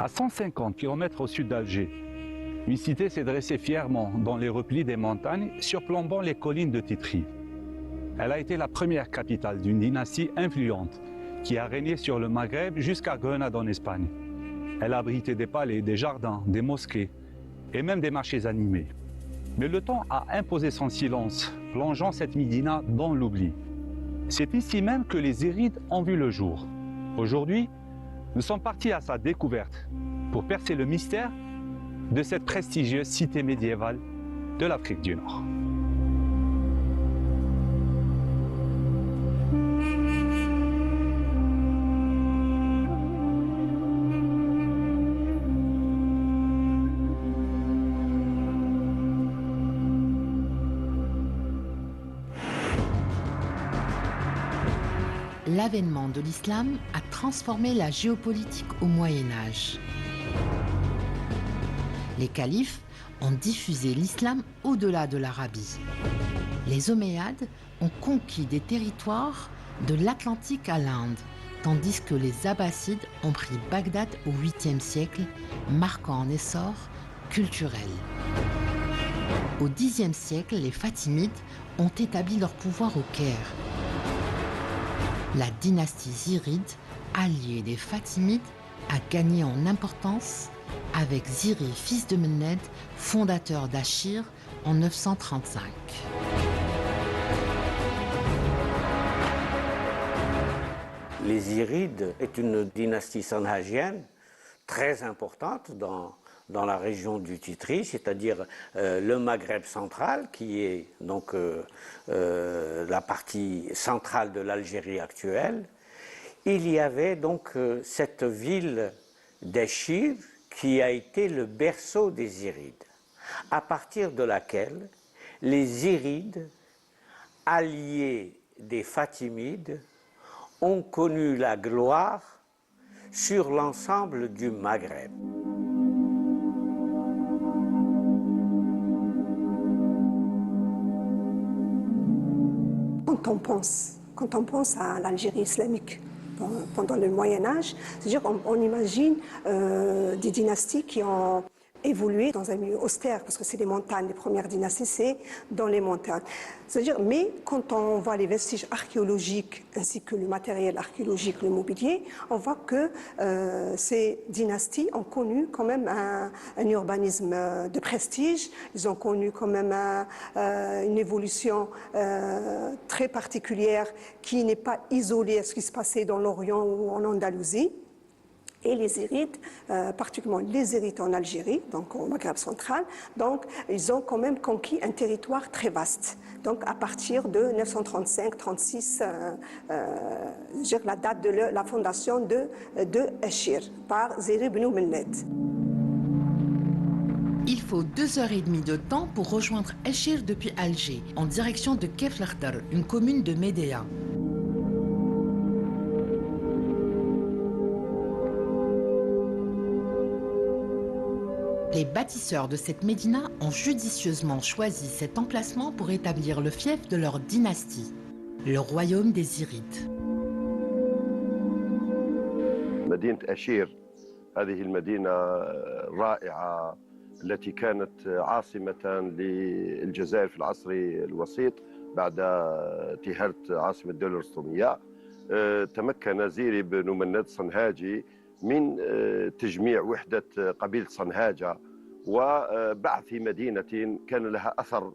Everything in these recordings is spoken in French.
À 150 km au sud d'Alger, une cité s'est dressée fièrement dans les replis des montagnes, surplombant les collines de Titri. Elle a été la première capitale d'une dynastie influente qui a régné sur le Maghreb jusqu'à Grenade en Espagne. Elle a abrité des palais, des jardins, des mosquées et même des marchés animés. Mais le temps a imposé son silence, plongeant cette Médina dans l'oubli. C'est ici même que les Zirides ont vu le jour. Aujourd'hui, nous sommes partis à sa découverte pour percer le mystère de cette prestigieuse cité médiévale de l'Afrique du Nord. L'avènement de l'islam a transformé la géopolitique au Moyen Âge. Les califes ont diffusé l'islam au-delà de l'Arabie. Les Omeyyades ont conquis des territoires de l'Atlantique à l'Inde, tandis que les Abbassides ont pris Bagdad au 8e siècle, marquant un essor culturel. Au 10e siècle, les Fatimides ont établi leur pouvoir au Caire. La dynastie ziride, alliée des Fatimides, a gagné en importance avec Ziri, fils de Mened, fondateur d'Achir en 935. Les Zirides est une dynastie sanhagienne très importante dans la région du Titri, c'est-à-dire le Maghreb central, qui est donc la partie centrale de l'Algérie actuelle. Il y avait donc cette ville d'Achir qui a été le berceau des Zirides, à partir de laquelle les Zirides, alliés des Fatimides, ont connu la gloire sur l'ensemble du Maghreb. Quand on pense à l'Algérie islamique pendant le Moyen Âge, c'est-à-dire on imagine des dynasties qui ont évolué dans un milieu austère, parce que c'est les montagnes, les premières dynasties, c'est dans les montagnes. C'est-à-dire, mais quand on voit les vestiges archéologiques ainsi que le matériel archéologique, le mobilier, on voit que ces dynasties ont connu quand même un urbanisme de prestige, ils ont connu quand même une évolution très particulière qui n'est pas isolée à ce qui se passait dans l'Orient ou en Andalousie. Et les Zirides, particulièrement les Zirides en Algérie, donc au Maghreb central, donc ils ont quand même conquis un territoire très vaste. Donc à partir de 935-36, la date de la fondation de Achir par Ziri ibn Mened. Il faut 2h30 de temps pour rejoindre Achir depuis Alger, en direction de Keflakhdar, une commune de Médéa. Les bâtisseurs de cette médina ont judicieusement choisi cet emplacement pour établir le fief de leur dynastie, le royaume des Zirides. مدينة أشير هذه المدينة الرائعة التي كانت عاصمة للجزائر في العصر الوسيط بعد انتهار عاصمة الدولة الرستمية. تمكن زيري بن مناد صنهاجي من تجميع وحدة قبيلة صنهاجة وبعث مدينة كان لها أثر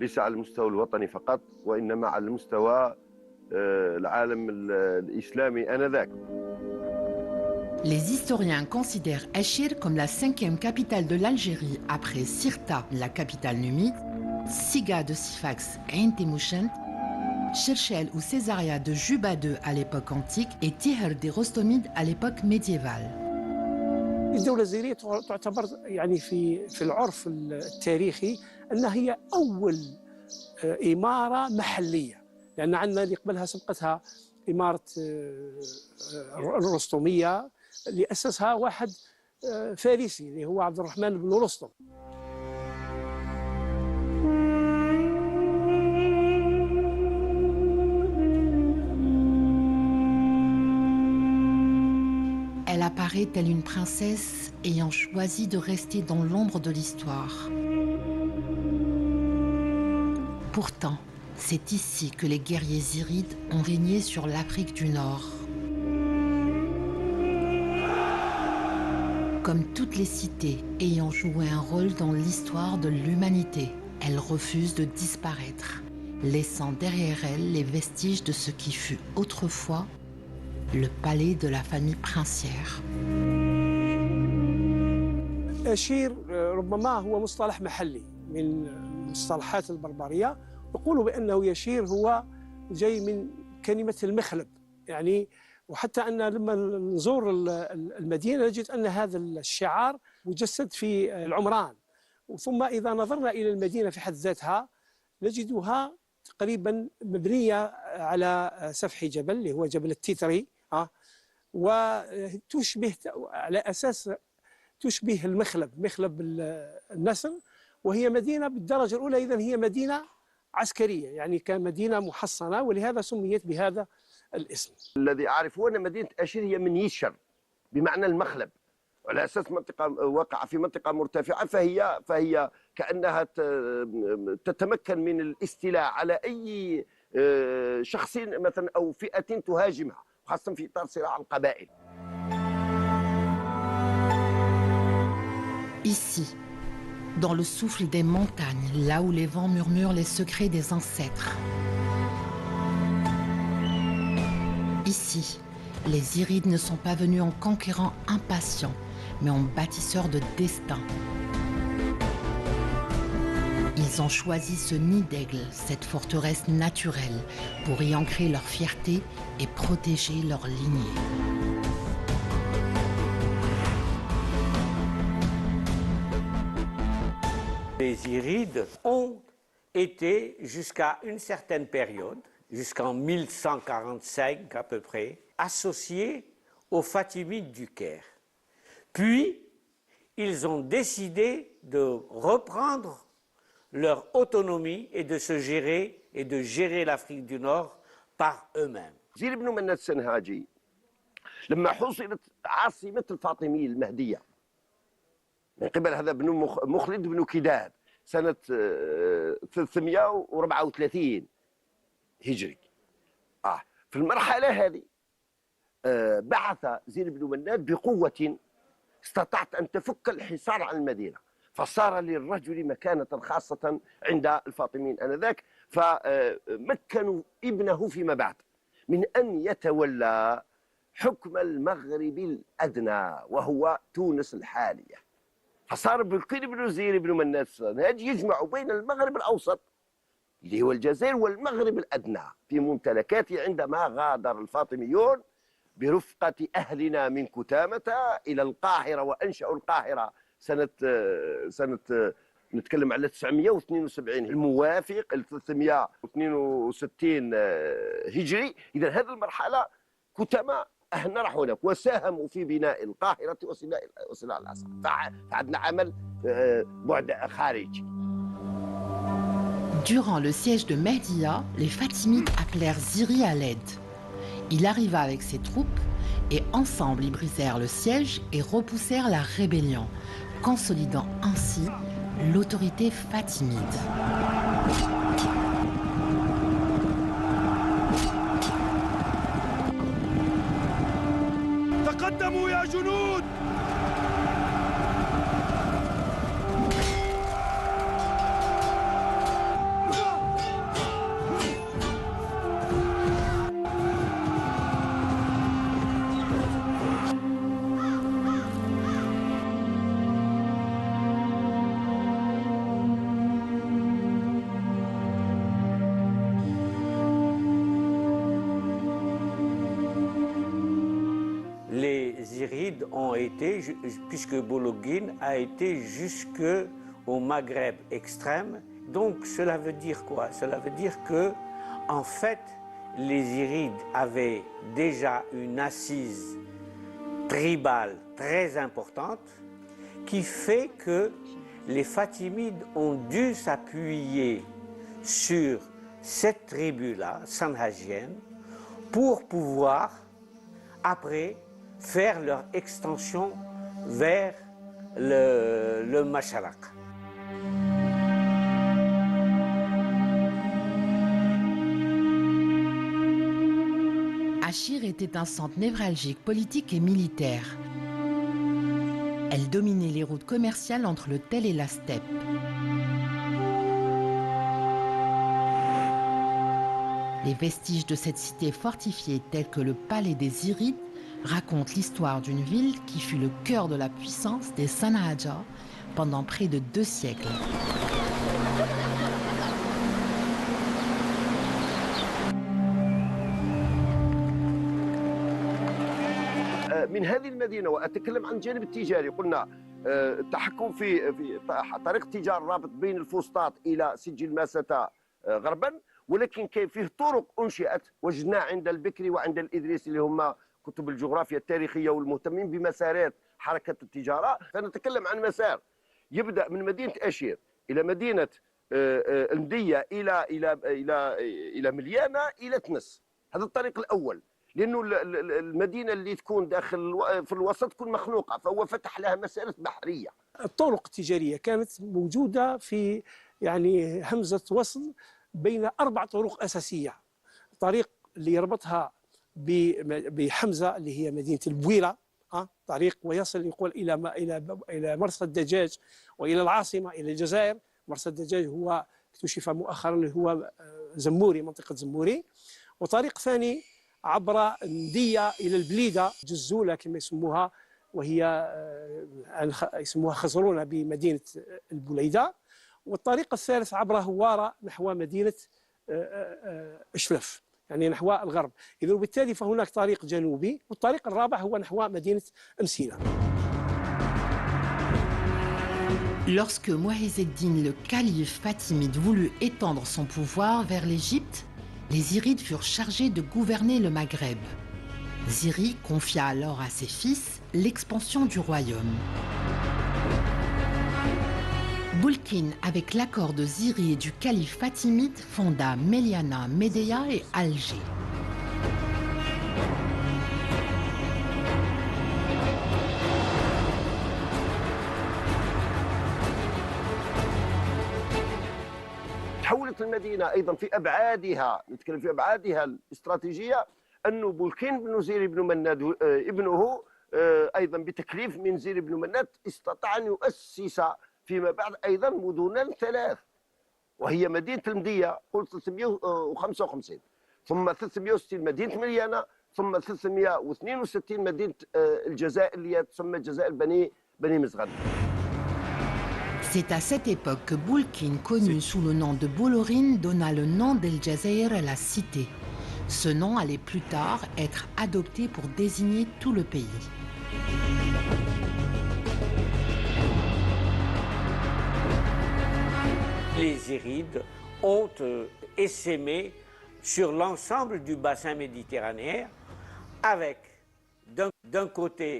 ليس على المستوى الوطني فقط وإنما على المستوى العالم الإسلامي آنذاك. Les historiens considèrent Achir comme la 5e capitale de l'Algérie après Sirta, la capitale numide, Siga de Sifax et Intemouchent, Cherchel ou Césaria de Juba II à l'époque antique et Tiher des Rostomides à l'époque médiévale. الدولة الزيرية تعتبر يعني في العرف التاريخي أنها هي أول إمارة محلية، لأن عندنا اللي قبلها سبقتها إمارة الرستمية اللي أسسها واحد فارسي اللي هو عبد الرحمن بن رستم. Elle apparaît apparaît telle une princesse ayant choisi de rester dans l'ombre de l'histoire. Pourtant, c'est ici que les guerriers zirides ont régné sur l'Afrique du Nord. Comme toutes les cités ayant joué un rôle dans l'histoire de l'humanité, elles refusent de disparaître, laissant derrière elles les vestiges de ce qui fut autrefois le palais de la famille princière. أشير ربما هو مصطلح محلي من مصطلحات البربرية. يقولوا بأنه يشير هو جاي من كلمة المخلب، يعني وحتى أن لما نزور المدينة نجد أن هذا الشعار مجسد في العمران. ثم إذا نظرنا إلى المدينة في حد ذاتها نجدها تقريبا مبنية على سفح جبل اللي هو جبل التيتري، وتشبه على أساس تشبه المخلب، مخلب النسر، وهي مدينة بالدرجة الأولى. إذن هي مدينة عسكرية، يعني كمدينة محصنة، ولهذا سميت بهذا الاسم. الذي أعرفه أن مدينة أشير هي من يشر بمعنى المخلب، على أساس منطقة واقعة في منطقة مرتفعة، فهي كأنها تتمكن من الاستيلاء على أي شخص مثلا أو فئة تهاجمها، خاصة في إطار صراع القبائل. Ici, dans le souffle des montagnes, là où les vents murmurent les secrets des ancêtres. Ici, les Zirides ne sont pas venus en conquérants impatients, mais en bâtisseurs de destin. Ils ont choisi ce nid d'aigle, cette forteresse naturelle, pour y ancrer leur fierté et protéger leur lignée. Les Zirides ont été jusqu'à une certaine période, jusqu'en 1145 à peu près, associés aux Fatimides du Caire. Puis, ils ont décidé de reprendre leur autonomie et de se gérer et de gérer l'Afrique du Nord par eux-mêmes. زير بن مناد السنهاجي لما حصلت عاصمة الفاطمية المهدية من قبل هذا بن مخلد بن كداد سنة 334 هجري. في المرحلة هذه بعث زير بن مناد بقوة استطاعت أن تفك الحصار عن المدينة، فصار للرجل مكانة خاصة عند الفاطميين آنذاك، فمكنوا ابنه فيما بعد من أن يتولى حكم المغرب الأدنى وهو تونس الحالية. فصار بالقيل بن زير بن مناد السنهاجي يجمع بين المغرب الأوسط اللي هو الجزائر والمغرب الأدنى في ممتلكاته عندما غادر الفاطميون برفقة أهلنا من كتامة إلى القاهرة وأنشأوا القاهرة سنة نتكلم على 972 الموافق ل 362 هجري. إذا هذه المرحلة كتامة أهلنا راحوا هناك وساهموا في بناء القاهرة وصناع العصر، فعندنا عمل بعد خارجي. Durant le siège de Mehdia, les Fatimides appelèrent Ziri à l'aide. Il arriva avec ses troupes et ensemble ils brisèrent le siège et repoussèrent la rébellion, consolidant ainsi l'autorité fatimide. تقدموا يا جنود. Ont été, puisque Bologhine a été jusque au Maghreb extrême. Donc cela veut dire quoi? Cela veut dire que, en fait, les Zirides avaient déjà une assise tribale très importante qui fait que les Fatimides ont dû s'appuyer sur cette tribu-là, sanhagienne, pour pouvoir, après, faire leur extension vers le Masharaq. Achir était un centre névralgique politique et militaire. Elle dominait les routes commerciales entre le Tel et la steppe. Les vestiges de cette cité fortifiée, tels que le palais des Zirides, racontent l'histoire d'une ville qui fut le cœur de la puissance des Sanhaja pendant près de 2 siècles. من هذه المدينة وأتكلم عن الجانب التجاري قلنا التحكم في طريق التجارة الرابط بين الفسطاط إلى سجل ماسة غربا، ولكن كان فيه طرق أنشئت وجدنا عند البكري وعند الإدريسي اللي هما كتب الجغرافيا التاريخية والمهتمين بمسارات حركة التجارة. فنتكلم عن مسار يبدأ من مدينة أشير إلى مدينة المدية إلى مليانة إلى تنس. هذا الطريق الأول، لأنه المدينة اللي تكون داخل في الوسط تكون مخنوقة، فهو فتح لها مسارات بحرية. الطرق التجارية كانت موجودة في يعني همزة وصل بين 4 طرق أساسية. طريق اللي يربطها بحمزة اللي هي مدينة البويرة، طريق ويصل يقول إلى مرسى الدجاج وإلى العاصمة إلى الجزائر. مرسى الدجاج هو اكتشف مؤخرا اللي هو زموري، منطقة زموري. وطريق ثاني عبر ندية إلى البليدة جزولة كما يسموها، وهي يسموها خزرونة بمدينة البليدة. والطريق الثالث عبر هوارة نحو مدينة أشلف، يعني نحو الغرب. إذن وبالتالي فهناك طريق جنوبي، والطريق الرابع هو نحو مدينة أمسينة. Lorsque Mu'izz Eddin, le calife fatimide, voulut étendre son pouvoir vers l'Égypte, les Zirides furent chargés de gouverner le Maghreb. Ziri confia alors à ses fils l'expansion du royaume. Boulkin, avec l'accord de Ziri et du calife fatimide, fonda Méliana, Médéa et Alger. تحولت المدينة أيضا في أبعادها، نتكلم في أبعادها الاستراتيجية، أنه بولكين بن زير بن مناد ابنه أيضا بتكليف من زير بن مناد استطاع أن يؤسس فيما بعد أيضا مدنا 3، وهي مدينة المدية قلت 355، ثم 360 مدينة مليانة، ثم 362 مدينة الجزائر اللي تسمى جزائر بني مزغن. C'est à cette époque que Boulkin, connu sous le nom de Bolorin, donna le nom d'El Jazair à la cité. Ce nom allait plus tard être adopté pour désigner tout le pays. Les Zirides ont essaimé sur l'ensemble du bassin méditerranéen, avec d'un côté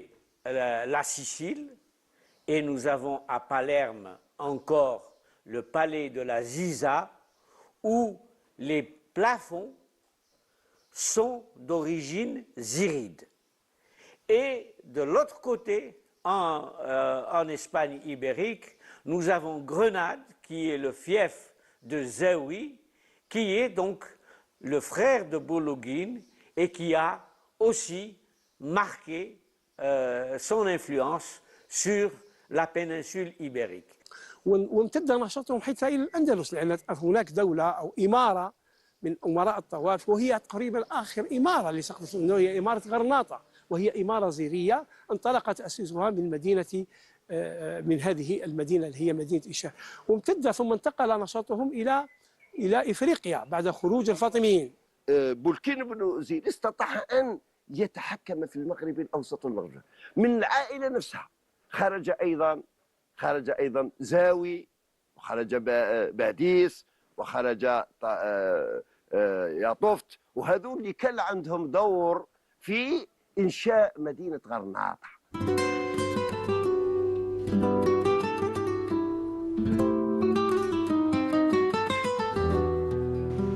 la Sicile, et nous avons à Palerme encore le palais de la Ziza, où les plafonds sont d'origine ziride. Et de l'autre côté, en Espagne ibérique, nous avons Grenade, qui est le fief de Zawi, qui est donc le frère de Bologhine et qui a aussi marqué son influence sur la péninsule ibérique. وامتد نشاطهم حتى إلى الأندلس، لأن هناك دولة أو إمارة من أمراء الطوائف، وهي تقريبا آخر إمارة اللي سقطت منه هي إمارة غرناطة، وهي إمارة زيرية انطلق تأسيسها من مدينة من هذه المدينة اللي هي مدينة إشاه، وامتد ثم انتقل نشاطهم إلى إفريقيا بعد خروج الفاطميين. بولكين بن زيد استطاع أن يتحكم في المغرب الأوسط والمغرب من العائلة نفسها. خرج أيضا زاوي، وخرج باديس، وخرج ياطفت، وهذول اللي كان عندهم دور في إنشاء مدينة غرناطة.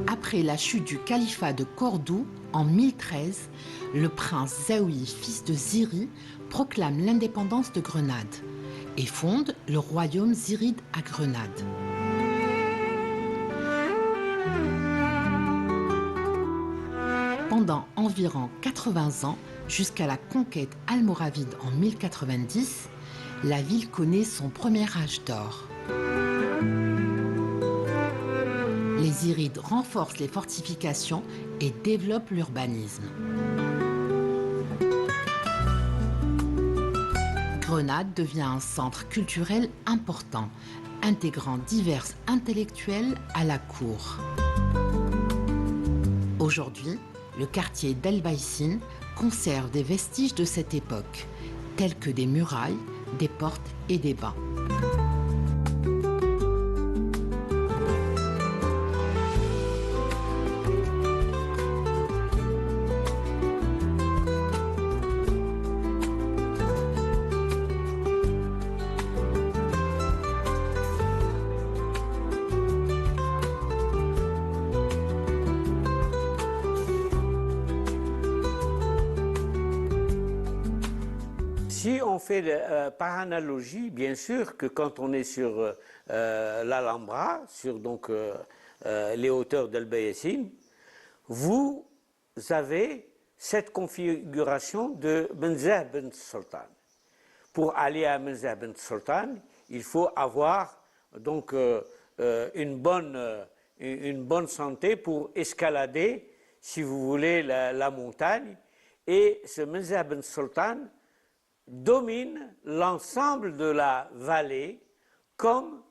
Après la chute du califat de Cordoue en 1013, le prince Zawi, fils de Ziri, proclame l'indépendance de Grenade et fonde le royaume ziride à Grenade. Pendant environ 80 ans, jusqu'à la conquête almoravide en 1090, la ville connaît son premier âge d'or. Les Zirides renforcent les fortifications et développent l'urbanisme. Grenade devient un centre culturel important, intégrant divers intellectuels à la cour. Aujourd'hui, le quartier d'El Baïsine conserve des vestiges de cette époque, tels que des murailles, des portes et des bains. Si on fait par analogie, bien sûr que quand on est sur l'Alhambra, sur donc, les hauteurs d'El Baïsine, vous avez cette configuration de Menzah ben Sultan. Pour aller à Menzah ben Sultan, il faut avoir donc une bonne santé pour escalader, si vous voulez, la montagne. Et ce Menzah ben Sultan domine l'ensemble de la vallée, comme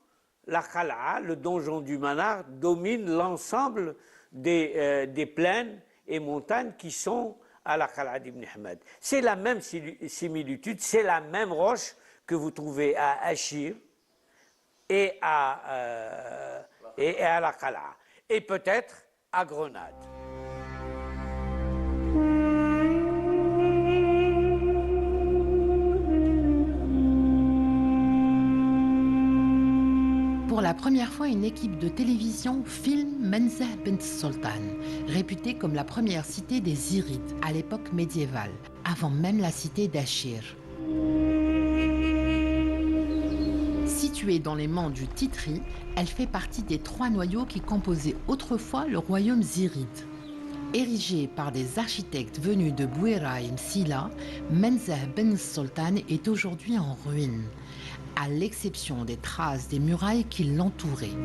la Khala, le donjon du Manar, domine l'ensemble des plaines et montagnes qui sont à la Khala d'Ibn Ahmed. C'est la même similitude, c'est la même roche que vous trouvez à Achir et à la Khala, et peut-être à Grenade. Pour la première fois, une équipe de télévision filme Menzah ben Sultan, réputée comme la première cité des Zirides à l'époque médiévale, avant même la cité d'Achir. Située dans les monts du Titri, elle fait partie des 3 noyaux qui composaient autrefois le royaume ziride. Érigée par des architectes venus de Bouira et Msila, Menzah ben Sultan est aujourd'hui en ruine, à l'exception des traces des murailles qui l'entouraient.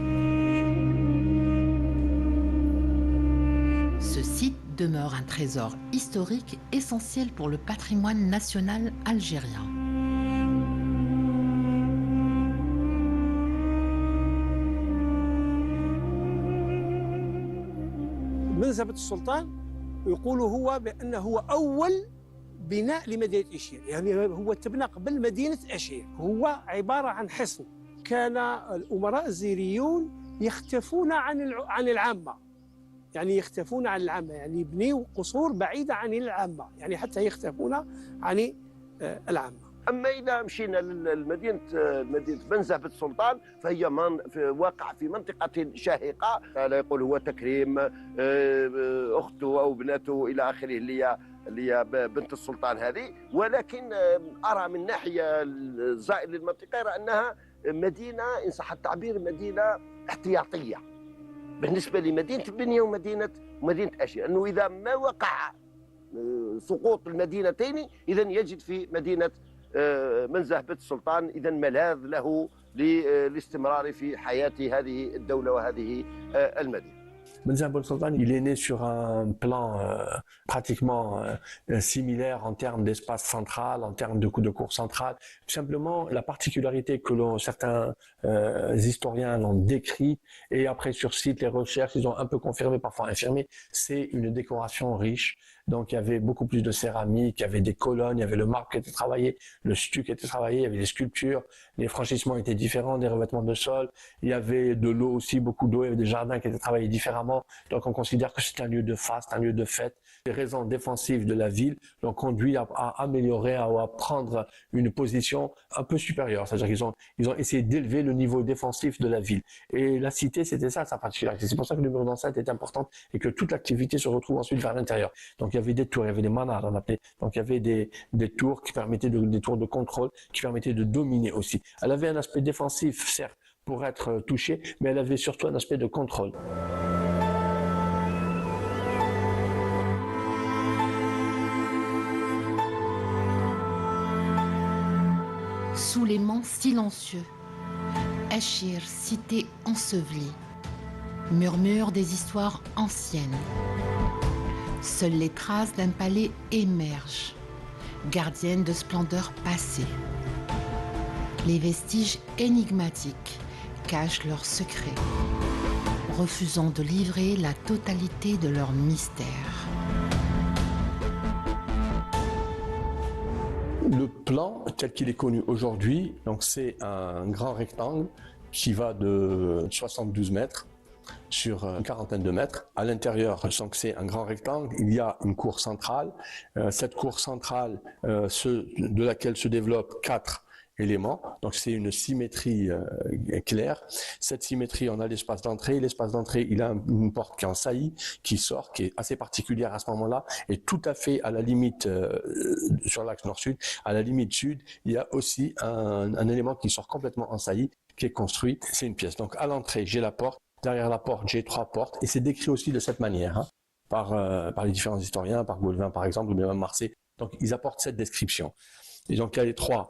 Ce site demeure un trésor historique essentiel pour le patrimoine national algérien. منزبة السلطان يقولوا هو بأنه هو أول بناء لمدينة أشير، يعني هو تبنى قبل مدينة أشير. هو عبارة عن حصن. كان الأمراء الزيريون يختفون عن العامة، يعني يختفون عن العامة، يعني يبنيوا قصور بعيدة عن العامة، يعني حتى يختفون عن العامة. أما إذا مشينا لمدينة منزه بن سلطان فهي واقع في منطقة شاهقة، لا يقول هو تكريم أخته أو ابنته إلى آخره اللي هي بنت السلطان هذه، ولكن أرى من ناحية الزائر للمنطقة يرى أنها مدينة إن صح التعبير مدينة احتياطية بالنسبة لمدينة بنية ومدينة أشير، أنه إذا ما وقع سقوط المدينتين إذا يجد في مدينة منزه بن سلطان إذا ملاذ له للاستمرار في حياة هذه الدولة وهذه المدينة. Menzah ben Sultan, il est né sur un plan pratiquement similaire en termes d'espace central, en termes de cour centrale. Tout simplement, la particularité que certains historiens l'ont décrit, et après sur site, les recherches, ils ont un peu confirmé, parfois infirmé, c'est une décoration riche. Donc il y avait beaucoup plus de céramique, il y avait des colonnes, il y avait le marbre qui était travaillé, le stuc était travaillé, il y avait des sculptures, les franchissements étaient différents, des revêtements de sol, il y avait de l'eau aussi, beaucoup d'eau, il y avait des jardins qui étaient travaillés différemment. Donc on considère que c'est un lieu de faste, un lieu de fête. Les raisons défensives de la ville l'ont conduit à améliorer, à prendre une position un peu supérieure. C'est-à-dire qu'ils ont essayé d'élever le niveau défensif de la ville. Et la cité, c'était ça sa particularité. C'est pour ça que le mur d'enceinte est important et que toute l'activité se retrouve ensuite vers l'intérieur. Donc il y avait des tours, il y avait des manar, on appelait. Donc il y avait des tours qui permettaient des tours de contrôle, qui permettaient de dominer aussi. Elle avait un aspect défensif, certes, pour être touchée, mais elle avait surtout un aspect de contrôle. Sous les monts silencieux, Achir, cité ensevelie, murmure des histoires anciennes. Seules les traces d'un palais émergent, gardiennes de splendeurs passées. Les vestiges énigmatiques cachent leurs secrets, refusant de livrer la totalité de leur mystère. Le plan tel qu'il est connu aujourd'hui, donc c'est un grand rectangle qui va de 72 mètres sur une quarantaine de mètres. À l'intérieur, donc c'est un grand rectangle, il y a une cour centrale. Cette cour centrale, de laquelle se développent 4 éléments. Donc c'est une symétrie claire. Cette symétrie, on a l'espace d'entrée. L'espace d'entrée, il a une porte qui est en saillie, qui sort, qui est assez particulière à ce moment-là, et tout à fait à la limite sur l'axe nord-sud. À la limite sud, il y a aussi un élément qui sort complètement en saillie, qui est construit. C'est une pièce. Donc à l'entrée, j'ai la porte. Derrière la porte, j'ai 3 portes, et c'est décrit aussi de cette manière, hein, par les différents historiens, par Gaulvin par exemple, ou même Marseille. Donc ils apportent cette description. Et donc il y a les trois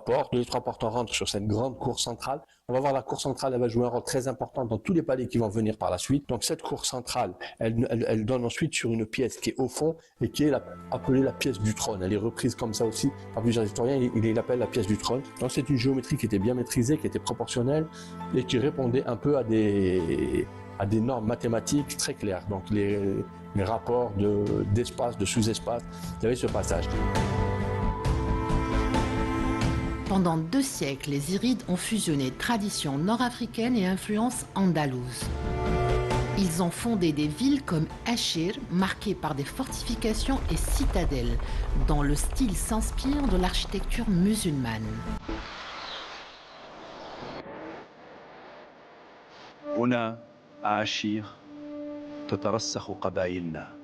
portes. Les 3 portes, on rentre sur cette grande cour centrale. On va voir la cour centrale, elle va jouer un rôle très important dans tous les palais qui vont venir par la suite. Donc cette cour centrale, elle donne ensuite sur une pièce qui est au fond et qui est appelée la pièce du trône. Elle est reprise comme ça aussi par plusieurs historiens. Il l'appelle la pièce du trône. Donc c'est une géométrie qui était bien maîtrisée, qui était proportionnelle et qui répondait un peu à des normes mathématiques très claires. Donc les rapports d'espace, de sous-espace, il y avait ce passage. Pendant 2 siècles, les Zirides ont fusionné tradition nord-africaine et influence andalouse. Ils ont fondé des villes comme Achir, marquées par des fortifications et citadelles, dont le style s'inspire de l'architecture musulmane. هنا عاشير تترسخ قبائلنا.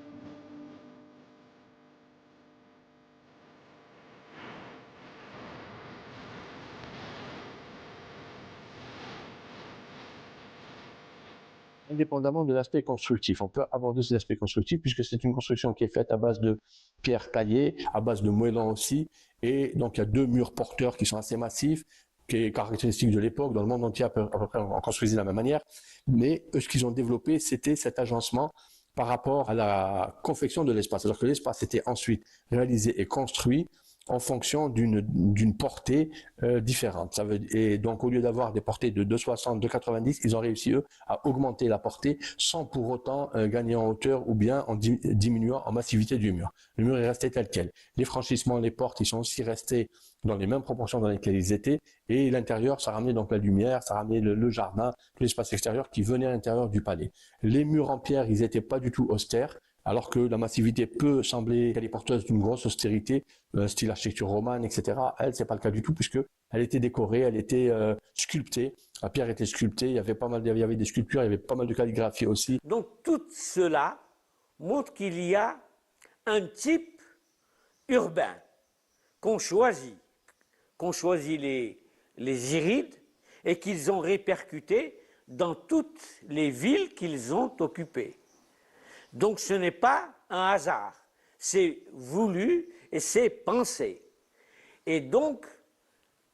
Indépendamment de l'aspect constructif. On peut aborder cet aspect constructif puisque c'est une construction qui est faite à base de pierres taillées, à base de moellons aussi. Et donc, il y a 2 murs porteurs qui sont assez massifs, qui est caractéristique de l'époque. Dans le monde entier, à peu près, on construisait de la même manière. Mais eux, ce qu'ils ont développé, c'était cet agencement par rapport à la confection de l'espace. Alors que l'espace était ensuite réalisé et construit en fonction d'une portée différente. Et donc, au lieu d'avoir des portées de 2,60, 2,90, ils ont réussi, eux, à augmenter la portée sans pour autant gagner en hauteur ou bien en diminuant en massivité du mur. Le mur est resté tel quel. Les franchissements, les portes, ils sont aussi restés dans les mêmes proportions dans lesquelles ils étaient. Et l'intérieur, ça ramenait donc la lumière, ça ramenait le jardin, tout l'espace extérieur qui venait à l'intérieur du palais. Les murs en pierre, ils n'étaient pas du tout austères. Alors que la massivité peut sembler qu'elle est porteuse d'une grosse austérité, style architecture romane, etc. Elle, c'est pas le cas du tout puisque elle était décorée, elle était sculptée. La pierre était sculptée. Il y avait des sculptures, il y avait pas mal de calligraphie aussi. Donc tout cela montre qu'il y a un type urbain qu'ont choisi les Zirides et qu'ils ont répercuté dans toutes les villes qu'ils ont occupées. Donc ce n'est pas un hasard, c'est voulu et c'est pensé. Et donc,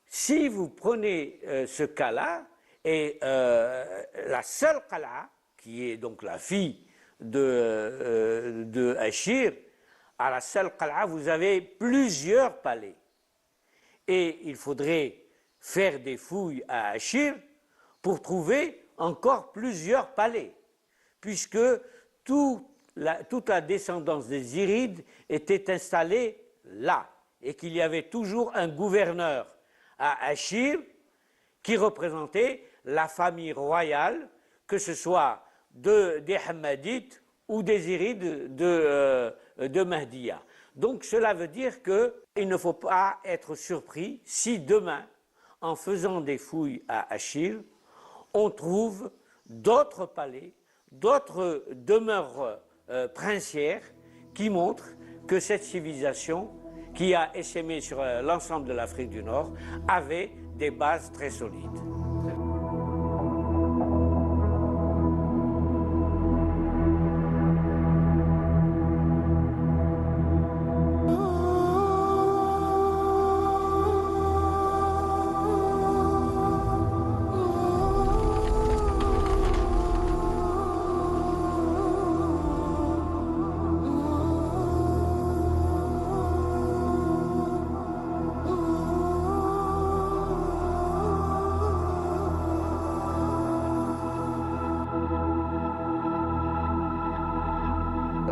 si vous prenez ce cas-là, et la seule Qala, qui est donc la fille de Achir, à la seule Qala, vous avez plusieurs palais. Et il faudrait faire des fouilles à Achir pour trouver encore plusieurs palais, puisque toute la descendance des Zirides était installée là, et qu'il y avait toujours un gouverneur à Achir qui représentait la famille royale, que ce soit des Hammadites ou des Zirides de Mahdiya. Donc cela veut dire qu'il ne faut pas être surpris si demain, en faisant des fouilles à Achir, on trouve d'autres palais, d'autres demeures princières qui montre que cette civilisation, qui a essaimé sur l'ensemble de l'Afrique du Nord, avait des bases très solides.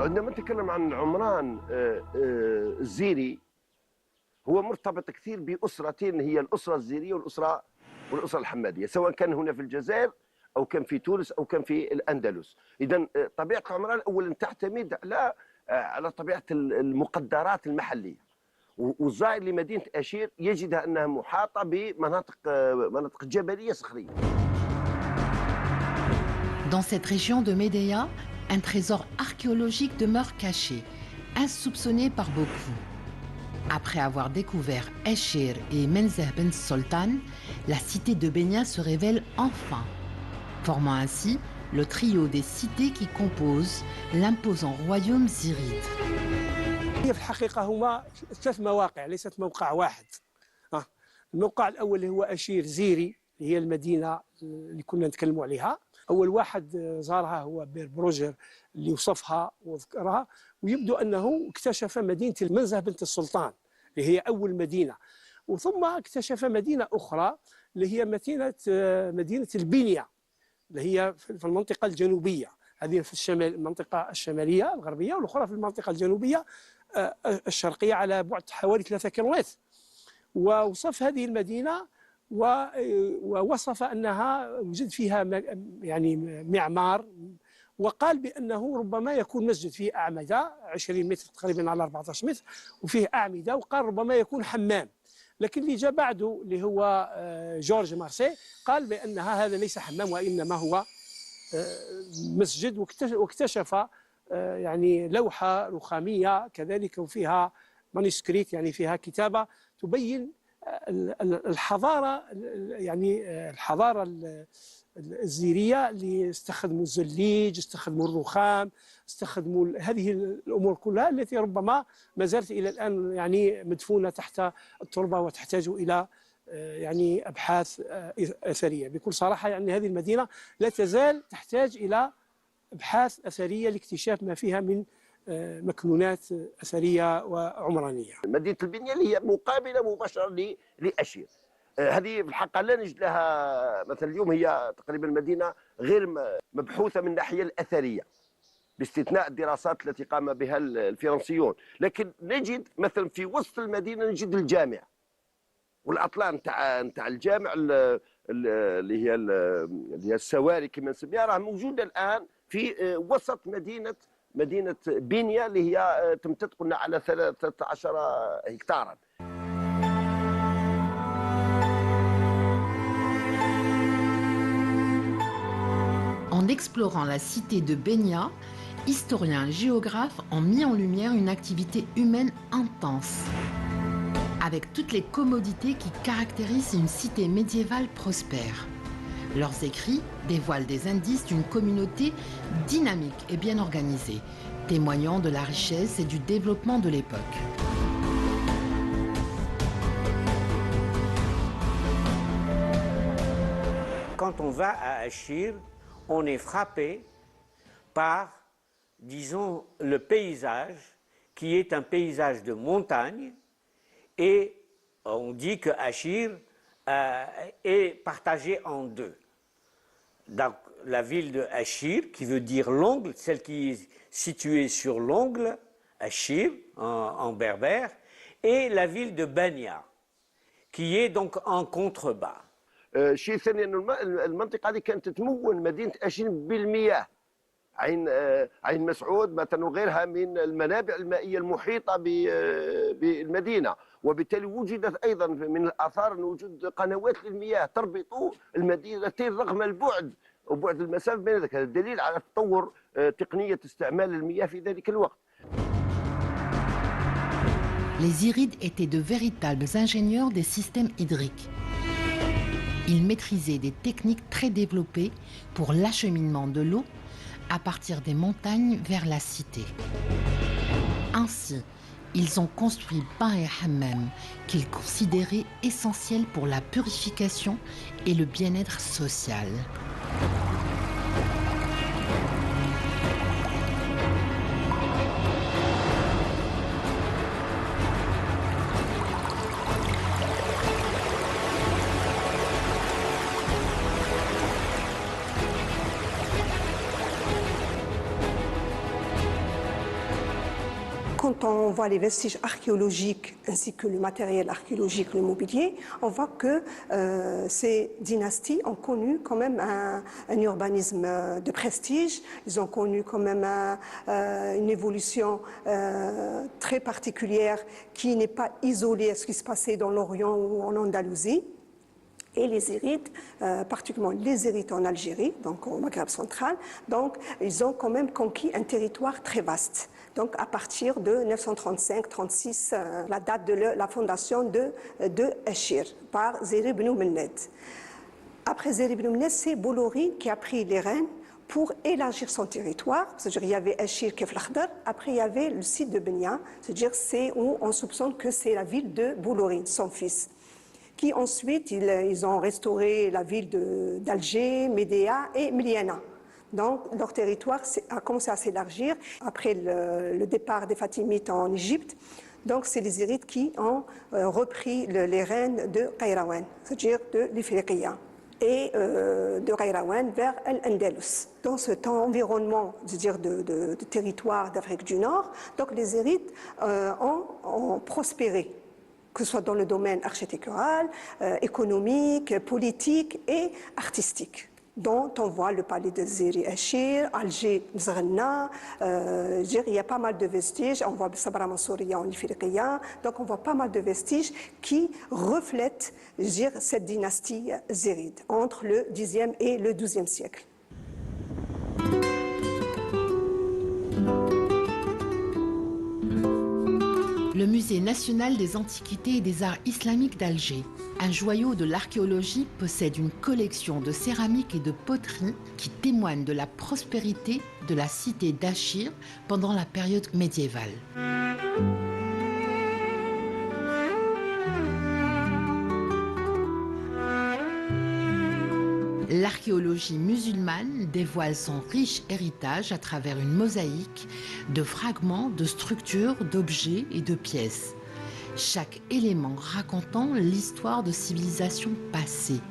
عندما نتكلم عن عمران الزيري هو مرتبط كثير بأسرتين، هي الأسرة الزيرية والأسرة الحمادية، سواء كان هنا في الجزائر أو كان في تونس أو كان في الأندلس. إذا طبيعة عمران أولا تعتمد على طبيعة المقدرات المحلية، والزائر لمدينة أشير يجدها أنها محاطة بمناطق جبلية صخرية. Dans cette région de Médéa, un trésor archéologique demeure caché, insoupçonné par beaucoup. Après avoir découvert Eshir et Menzeh ben Sultan, la cité de Bénia se révèle enfin, formant ainsi le trio des cités qui composent l'imposant royaume ziride. هي في الحقيقة هما 3 مواقع ليست موقع واحد. الموقع الأول اللي هو أشير زيري، اللي هي المدينة اللي كنا نتكلموا عليها. أول واحد زارها هو بير بروجر اللي وصفها وذكرها، ويبدو أنه اكتشف مدينة المنزه بنت السلطان اللي هي أول مدينة، وثم اكتشف مدينة أخرى اللي هي مدينة البنية اللي هي في المنطقة الجنوبية، هذه في الشمال المنطقة الشمالية الغربية، والأخرى في المنطقة الجنوبية الشرقية على بعد حوالي 3 كيلومتر. ووصف هذه المدينة ووصف أنها وجد فيها يعني معمار، وقال بأنه ربما يكون مسجد فيه أعمدة 20 متر تقريبا على 14 متر وفيه أعمدة، وقال ربما يكون حمام. لكن اللي جاء بعده اللي هو جورج مارسي قال بأنها هذا ليس حمام وإنما هو مسجد، واكتشف يعني لوحة رخامية كذلك وفيها مانuscript يعني فيها كتابة تبين الحضارة، يعني الحضارة الزيرية اللي استخدموا الزليج، استخدموا الرخام، استخدموا هذه الأمور كلها التي ربما ما زالت إلى الآن يعني مدفونة تحت التربة وتحتاج إلى يعني أبحاث أثرية. بكل صراحة يعني هذه المدينة لا تزال تحتاج إلى أبحاث أثرية لاكتشاف ما فيها من مكنونات أثرية وعمرانية. مدينة البنية اللي هي مقابلة مباشرة لأشير، هذه في الحقيقة لا نجد لها مثلا اليوم، هي تقريبا مدينة غير مبحوثة من الناحية الأثرية باستثناء الدراسات التي قام بها الفرنسيون، لكن نجد مثلا في وسط المدينة نجد الجامع والأطلال نتاع الجامع اللي هي السواري كما نسميها، راه موجودة الآن في وسط مدينة بنية اللي هي تمتد قلنا على 13 هكتارا. En explorant la cité de Bénia, historiens et géographes ont mis en lumière une activité humaine intense, avec toutes les commodités qui caractérisent une cité médiévale prospère. Leurs écrits dévoilent des indices d'une communauté dynamique et bien organisée, témoignant de la richesse et du développement de l'époque. Quand on va à Achir, on est frappé par, disons, le paysage qui est un paysage de montagne, et on dit que Achir est partagé en deux. Donc, la ville de Achir, qui veut dire l'ongle, celle qui est située sur l'ongle, Achir en berbère, et la ville de Bania, qui est donc en contrebas. شيء ثاني انه المنطقه هذه كانت تتمون مدينه اشير بالمياه، عين مسعود مثلا وغيرها من المنابع المائيه المحيطه بالمدينه، وبالتالي وجدت ايضا من الاثار ان وجود قنوات للمياه تربط المدينتين رغم البعد وبعد المسافه بين ذلك. هذا دليل على تطور تقنيه استعمال المياه في ذلك الوقت. Les Irides étaient de véritables ingénieurs des systèmes hydriques. Ils maîtrisaient des techniques très développées pour l'acheminement de l'eau à partir des montagnes vers la cité. Ainsi, ils ont construit bains et hammams qu'ils considéraient essentiels pour la purification et le bien-être social. Quand on voit les vestiges archéologiques ainsi que le matériel archéologique, le mobilier, on voit que ces dynasties ont connu quand même un urbanisme de prestige. Ils ont connu quand même une évolution très particulière qui n'est pas isolée à ce qui se passait dans l'Orient ou en Andalousie. Et les Irides, particulièrement les Irides en Algérie, donc au Maghreb central, donc ils ont quand même conquis un territoire très vaste. Donc à partir de 935-36, la date de la fondation de Achir par Zéri ibn Menned. Après Zéri ibn Menned, c'est Boulorine qui a pris les rênes pour élargir son territoire. C'est-à-dire il y avait Achir Kef l'Akhdar, après il y avait le site de Benia, c'est-à-dire c'est où on soupçonne que c'est la ville de Boulorine, son fils. Qui ensuite, ils ont restauré la ville d'Alger, Médéa et Miliana. Donc, leur territoire a commencé à s'élargir après le départ des Fatimites en Égypte. Donc, c'est les Irides qui ont repris les rênes de Qayrawan, c'est-à-dire de l'Ifriqiya, et de Qayrawan vers l'Andalus. Dans cet environnement, c'est-à-dire de territoire d'Afrique du Nord, donc les Irides ont prospéré, que ce soit dans le domaine architectural, économique, politique et artistique, dont on voit le palais de Zéri Achir, Alger, Zrna, il y a pas mal de vestiges, on voit Sabra Mansouria en Ifriqiya, donc on voit pas mal de vestiges qui reflètent cette dynastie zéride entre le Xe et le XIIe siècle. Le Musée national des antiquités et des arts islamiques d'Alger, un joyau de l'archéologie, possède une collection de céramiques et de poteries qui témoignent de la prospérité de la cité d'Achir pendant la période médiévale. L'archéologie musulmane dévoile son riche héritage à travers une mosaïque de fragments, de structures, d'objets et de pièces, chaque élément racontant l'histoire de civilisations passées.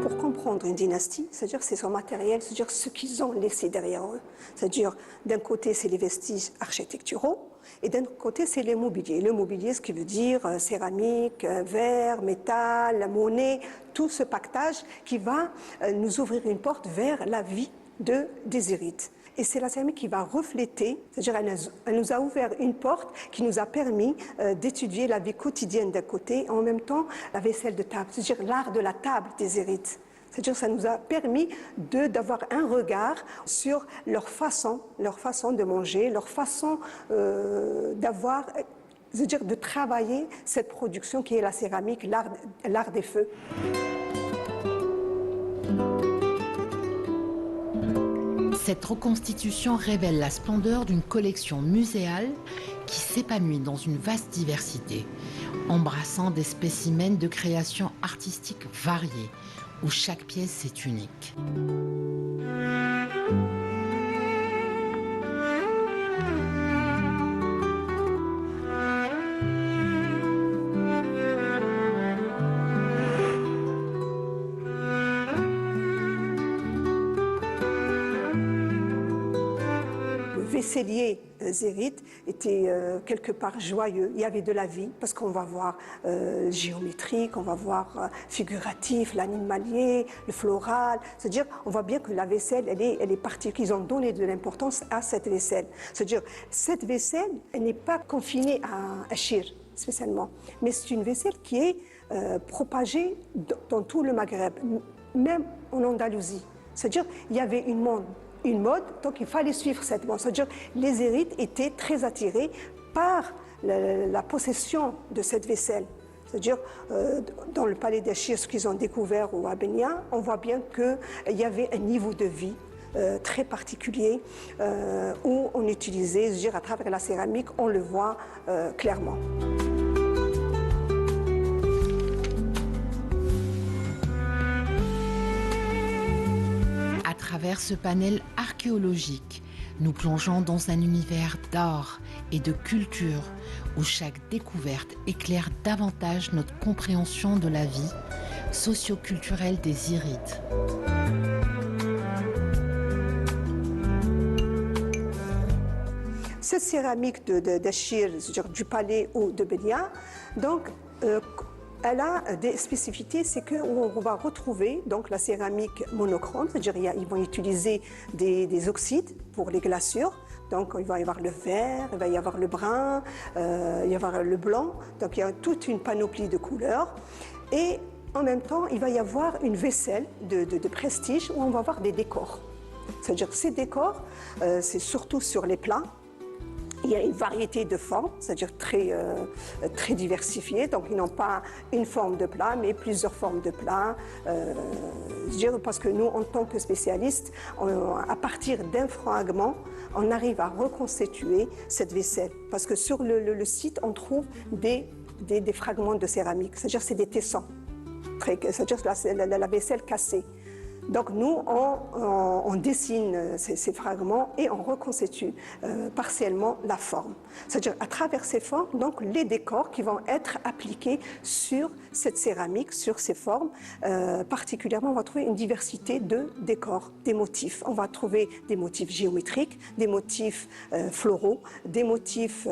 Pour comprendre une dynastie, c'est-à-dire c'est son matériel, c'est-à-dire ce qu'ils ont laissé derrière eux. C'est-à-dire d'un côté c'est les vestiges architecturaux, et d'un côté, c'est le mobilier. Le mobilier, ce qui veut dire céramique, verre, métal, monnaie, tout ce pactage qui va nous ouvrir une porte vers la vie des Irides. Et c'est la céramique qui va refléter, c'est-à-dire elle nous a ouvert une porte qui nous a permis d'étudier la vie quotidienne d'un côté, et en même temps la vaisselle de table, c'est-à-dire l'art de la table des Irides. C'est-à-dire que ça nous a permis d'avoir un regard sur leur façon de manger, leur façon de travailler cette production qui est la céramique, l'art des feux. Cette reconstitution révèle la splendeur d'une collection muséale qui s'épanouit dans une vaste diversité, embrassant des spécimens de créations artistiques variées, où chaque pièce est unique. Le vaisselier zéride était quelque part joyeux. Il y avait de la vie parce qu'on va voir géométrique, on va voir figuratif, l'animalier, le floral. C'est-à-dire, on voit bien que la vaisselle, elle est partie, qu'ils ont donné de l'importance à cette vaisselle. C'est-à-dire, cette vaisselle, elle n'est pas confinée à Achir spécialement, mais c'est une vaisselle qui est propagée dans tout le Maghreb, même en Andalousie. C'est-à-dire, il y avait une mode, donc il fallait suivre cette mode. C'est-à-dire les Irides étaient très attirés par la possession de cette vaisselle. C'est-à-dire, dans le palais d'Achir, ce qu'ils ont découvert ou à Benia, on voit bien qu'il y avait un niveau de vie très particulier où on utilisait, je veux dire, à travers la céramique, on le voit clairement. À travers ce panel archéologique, nous plongeons dans un univers d'art et de culture où chaque découverte éclaire davantage notre compréhension de la vie socio-culturelle des Irides. Cette céramique d'Achir, c'est-à-dire du palais ou de Benia, donc elle a des spécificités, c'est qu'on va retrouver donc la céramique monochrome, c'est-à-dire ils vont utiliser des oxydes pour les glaçures. Donc il va y avoir le vert, il va y avoir le brun, il va y avoir le blanc. Donc il y a toute une panoplie de couleurs. Et en même temps, il va y avoir une vaisselle de prestige où on va avoir des décors. C'est-à-dire que ces décors, c'est surtout sur les plats. Il y a une variété de formes, c'est-à-dire très diversifiées. Donc, ils n'ont pas une forme de plat, mais plusieurs formes de plats. Parce que nous, en tant que spécialistes, à partir d'un fragment, on arrive à reconstituer cette vaisselle. Parce que sur le site, on trouve des fragments de céramique, c'est-à-dire c'est des tessons, c'est-à-dire la vaisselle cassée. Donc nous, on dessine ces fragments et on reconstitue partiellement la forme. C'est-à-dire à travers ces formes, donc les décors qui vont être appliqués sur cette céramique, sur ces formes. Particulièrement, on va trouver une diversité de décors, des motifs. On va trouver des motifs géométriques, des motifs floraux, des motifs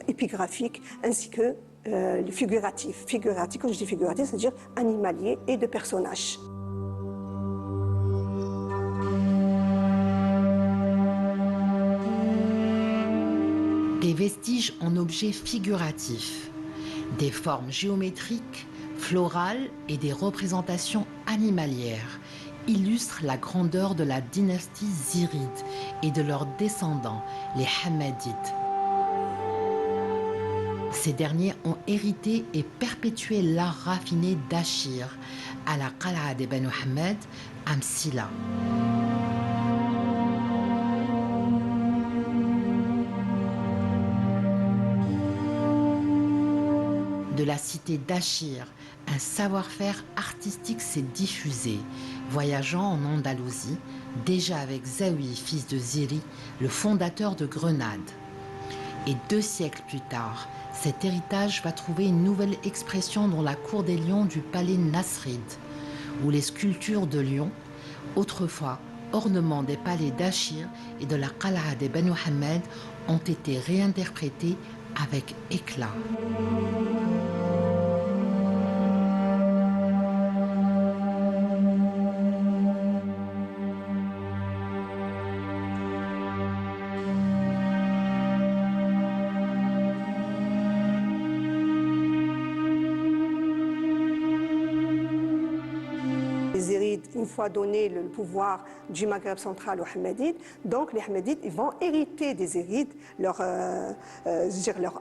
épigraphiques, ainsi que figuratifs. Figuratifs, quand je dis figuratifs, c'est-à-dire animaliers et de personnages. Des vestiges en objets figuratifs, des formes géométriques, florales et des représentations animalières illustrent la grandeur de la dynastie ziride et de leurs descendants, les Hammadides. Ces derniers ont hérité et perpétué l'art raffiné d'Achir à la Qal'a de Banu Hamad à Msila. De la cité d'Achir, un savoir-faire artistique s'est diffusé, voyageant en Andalousie, déjà avec Zawi, fils de Ziri, le fondateur de Grenade. Et 2 siècles plus tard, cet héritage va trouver une nouvelle expression dans la cour des lions du palais Nasrid, où les sculptures de lions, autrefois ornements des palais d'Achir et de la Qal'a de Banu Hamad, ont été réinterprétées avec éclat. Les Irides, une fois donné le pouvoir du Maghreb central aux Hammadides, donc les Hammadides ils vont hériter des Irides leur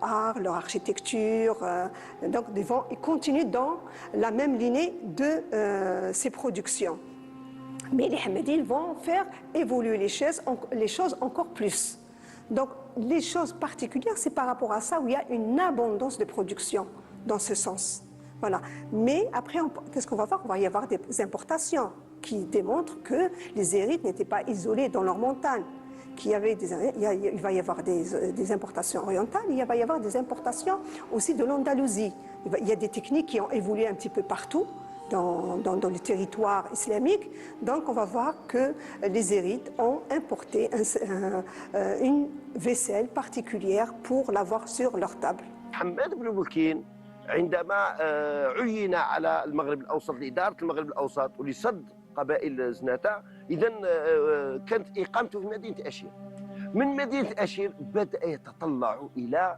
art, leur architecture. Donc ils continuent dans la même lignée de ces productions. Mais les Hammadides vont faire évoluer les choses encore plus. Donc les choses particulières, c'est par rapport à ça où il y a une abondance de production dans ce sens. Voilà. Mais après, qu'est-ce qu'on va voir? Il va y avoir des importations qui démontrent que les Irides n'étaient pas isolés dans leurs montagnes. Il va y avoir des importations orientales, il va y avoir des importations aussi de l'Andalousie. Il y a des techniques qui ont évolué un petit peu partout dans le territoire islamique. Donc on va voir que les Irides ont importé une vaisselle particulière pour l'avoir sur leur table. عندما عين على المغرب الأوسط لإدارة المغرب الأوسط ولصد قبائل زناتة، إذن كانت إقامته في مدينة أشير. من مدينة أشير بدأ يتطلع إلى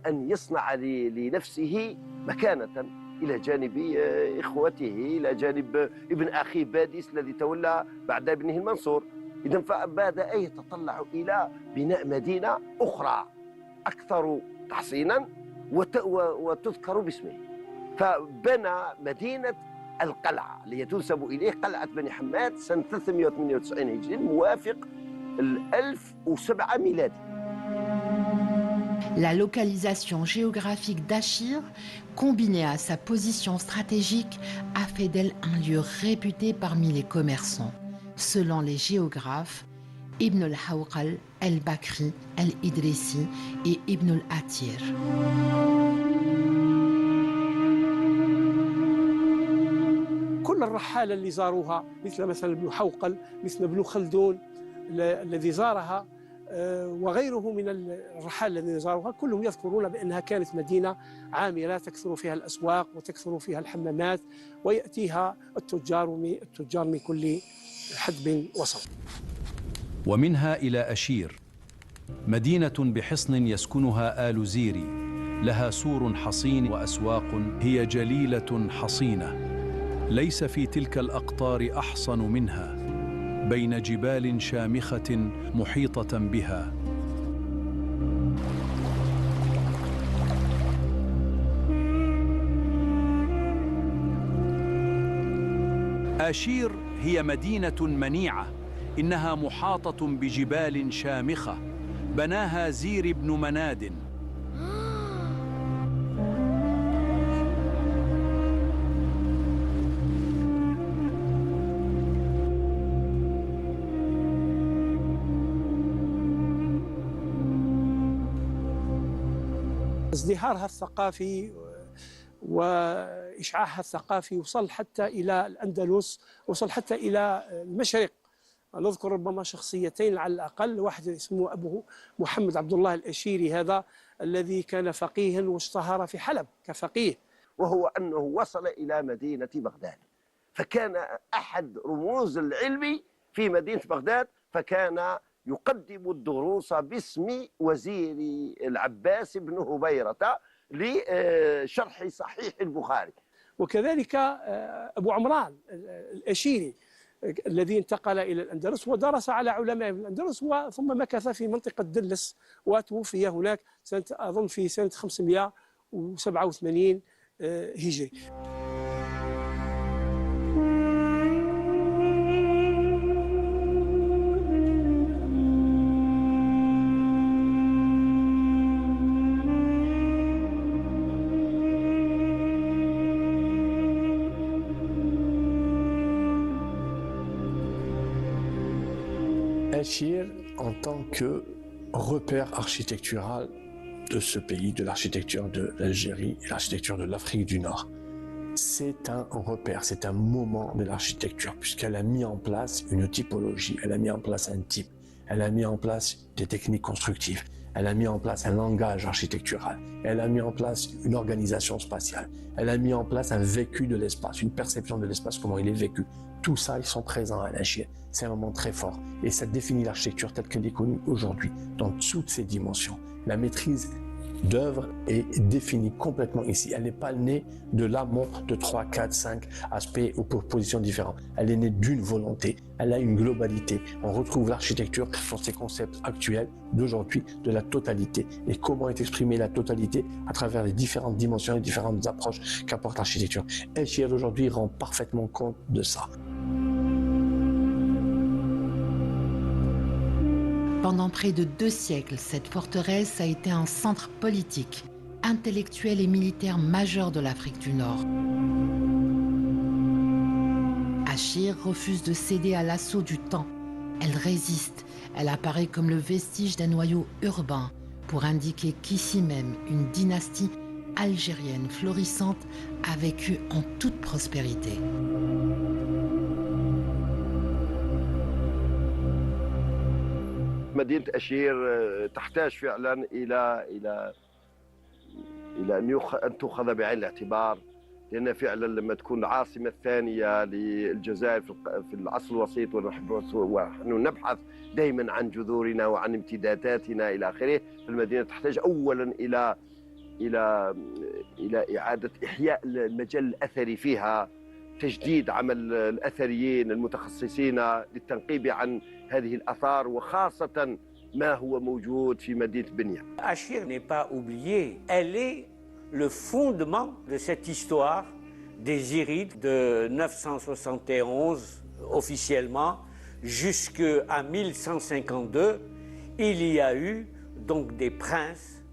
أن يصنع لنفسه مكانة إلى جانب إخوته، إلى جانب ابن أخيه باديس الذي تولى بعد ابنه المنصور. إذن فبدأ يتطلع إلى بناء مدينة أخرى أكثر تحصينا وتذكر باسمه. فبنى مدينة القلعة اللي تنسب إليه قلعة بني حماد سنة 398 هجري الموافق 1007 ميلادي. La localisation géographique d'Achir, combinée à sa position stratégique, a fait d'elle un lieu réputé parmi les commerçants. Selon les géographes, Ibn al-Hawqal, al-Bakri, al-Idrisi et Ibn al-Athir. كل الرحالة اللي زاروها مثل مثلا ابن حوقل، مثل ابن خلدون الذي زارها، وغيره من الرحال الذين زاروها، كلهم يذكرون بأنها كانت مدينة عامرة تكثر فيها الأسواق وتكثر فيها الحمامات ويأتيها التجار من كل حدب وسط. ومنها إلى أشير، مدينة بحصن يسكنها آل زيري، لها سور حصين وأسواق هي جليلة حصينة، ليس في تلك الأقطار أحصن منها، بين جبال شامخة محيطة بها. آشير هي مدينة منيعة، إنها محاطة بجبال شامخة، بناها زير بن مناد. ازدهارها الثقافي وإشعاعها الثقافي وصل حتى إلى الأندلس، وصل حتى إلى المشرق. نذكر ربما شخصيتين على الأقل، واحد اسمه أبوه محمد عبد الله الأشيري، هذا الذي كان فقيها واشتهر في حلب كفقيه، وهو أنه وصل إلى مدينة بغداد، فكان أحد رموز العلم في مدينة بغداد، فكان يقدم الدروس باسم وزير العباس بن هبيرة لشرح صحيح البخاري. وكذلك أبو عمران الأشيري الذي انتقل إلى الأندلس ودرس على علماء الأندلس، ثم مكث في منطقة دلس وتوفي هناك أظن في سنة 587 هجري. Achir en tant que repère architectural de ce pays, de l'architecture de l'Algérie et l'architecture de l'Afrique du Nord. C'est un repère, c'est un moment de l'architecture, puisqu'elle a mis en place une typologie, elle a mis en place un type, elle a mis en place des techniques constructives, elle a mis en place un langage architectural, elle a mis en place une organisation spatiale, elle a mis en place un vécu de l'espace, une perception de l'espace, comment il est vécu. Tout ça, ils sont présents à Achir. C'est un moment très fort et ça définit l'architecture telle qu'elle est connue aujourd'hui dans toutes ses dimensions. La maîtrise d'œuvre est définie complètement ici. Elle n'est pas née de l'amont de 3, 4, 5 aspects ou propositions différentes. Elle est née d'une volonté. Elle a une globalité. On retrouve l'architecture dans ses concepts actuels d'aujourd'hui, de la totalité. Et comment est exprimée la totalité à travers les différentes dimensions et différentes approches qu'apporte l'architecture. Achir aujourd'hui rend parfaitement compte de ça. Pendant près de 2 siècles, cette forteresse a été un centre politique, intellectuel et militaire majeur de l'Afrique du Nord. Achir refuse de céder à l'assaut du temps. Elle résiste. Elle apparaît comme le vestige d'un noyau urbain pour indiquer qu'ici même, une dynastie algérienne florissante a vécu en toute prospérité. مدينة أشير تحتاج فعلا إلى أن تؤخذ بعين الاعتبار، لأن فعلا لما تكون العاصمة الثانية للجزائر في العصر الوسيط، ونحن نبحث دائما عن جذورنا وعن امتداداتنا إلى آخره، فالمدينة تحتاج أولا إلى إعادة إحياء المجال الأثري فيها، تجديد عمل الأثريين المتخصصين للتنقيب عن هذه الآثار، وخاصة ما هو موجود في مدينة بنيا. Achir n'est pas oubliée, elle est le fondement de cette histoire des Zirides de 971 officiellement jusqu'à 1152. Il y a eu donc des princes,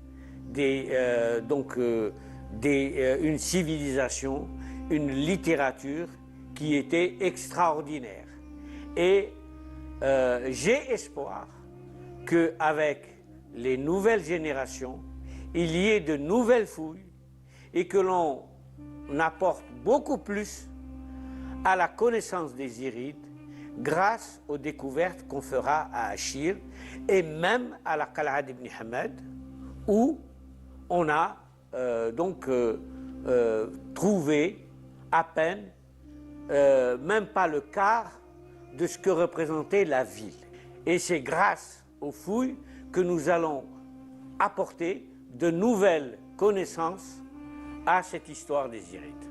une civilisation, une littérature qui était extraordinaire. Et j'ai espoir qu'avec les nouvelles générations, il y ait de nouvelles fouilles et que l'on apporte beaucoup plus à la connaissance des Zirides grâce aux découvertes qu'on fera à Achir et même à la Qal'a d'Ibn Hamad où on a trouvé à peine, même pas le quart de ce que représentait la ville. Et c'est grâce aux fouilles que nous allons apporter de nouvelles connaissances à cette histoire des Zirides.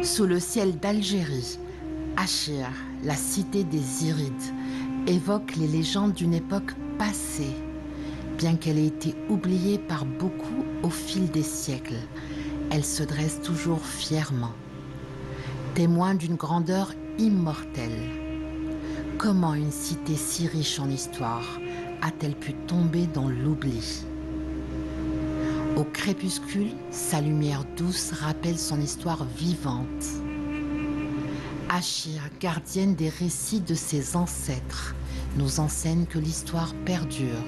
Sous le ciel d'Algérie, Achir, la cité des Zirides, évoque les légendes d'une époque passée, bien qu'elle ait été oubliée par beaucoup au fil des siècles. Elle se dresse toujours fièrement, témoin d'une grandeur immortelle. Comment une cité si riche en histoire a-t-elle pu tomber dans l'oubli? Au crépuscule, sa lumière douce rappelle son histoire vivante. Achir, gardienne des récits de ses ancêtres, nous enseigne que l'histoire perdure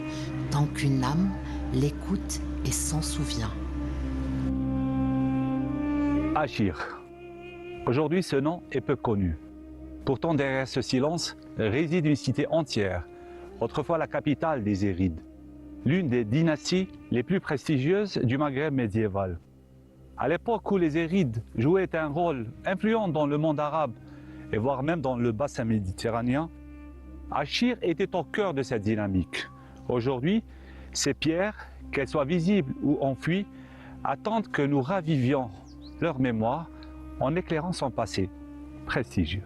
tant qu'une âme l'écoute et s'en souvient. Achir. Aujourd'hui, ce nom est peu connu. Pourtant, derrière ce silence réside une cité entière, autrefois la capitale des Zirides, l'une des dynasties les plus prestigieuses du Maghreb médiéval. À l'époque où les Zirides jouaient un rôle influent dans le monde arabe, et voire même dans le bassin méditerranéen, Achir était au cœur de cette dynamique. Aujourd'hui, ces pierres, qu'elles soient visibles ou enfouies, attendent que nous ravivions leur mémoire en éclairant son passé prestigieux.